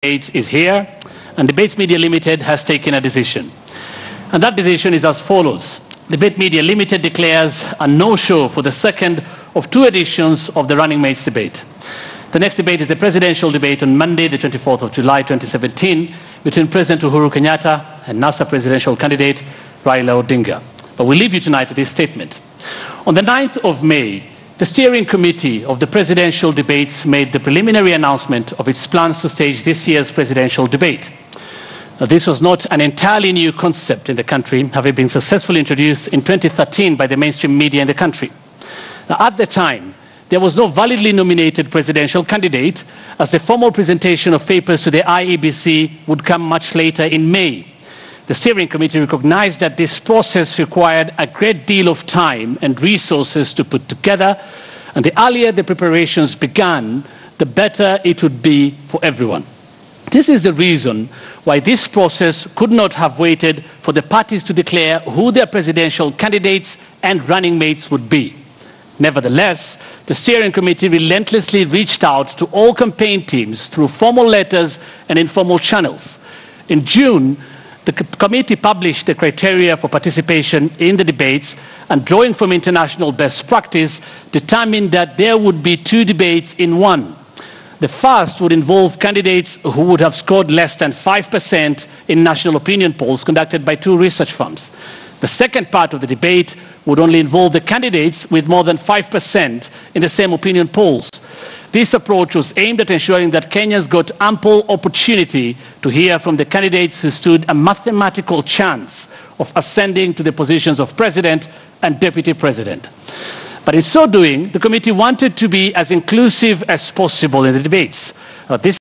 Debates is here, and Debates Media Limited has taken a decision. And that decision is as follows. Debate Media Limited declares a no-show for the second of two editions of the Running Mates debate. The next debate is the presidential debate on Monday, the 24th of July 2017, between President Uhuru Kenyatta and NASA presidential candidate Raila Odinga. But we leave you tonight with this statement. On the 9th of May, the steering committee of the presidential debates made the preliminary announcement of its plans to stage this year's presidential debate. Now, this was not an entirely new concept in the country, having been successfully introduced in 2013 by the mainstream media in the country. Now, at the time, there was no validly nominated presidential candidate, as the formal presentation of papers to the IEBC would come much later in May. The steering committee recognized that this process required a great deal of time and resources to put together, and the earlier the preparations began, the better it would be for everyone. This is the reason why this process could not have waited for the parties to declare who their presidential candidates and running mates would be. Nevertheless, the steering committee relentlessly reached out to all campaign teams through formal letters and informal channels. In June, the committee published the criteria for participation in the debates, and drawing from international best practice, determined that there would be two debates in one. The first would involve candidates who would have scored less than 5% in national opinion polls conducted by two research firms. The second part of the debate would only involve the candidates with more than 5% in the same opinion polls. This approach was aimed at ensuring that Kenyans got ample opportunity to hear from the candidates who stood a mathematical chance of ascending to the positions of president and deputy president. But in so doing, the committee wanted to be as inclusive as possible in the debates. This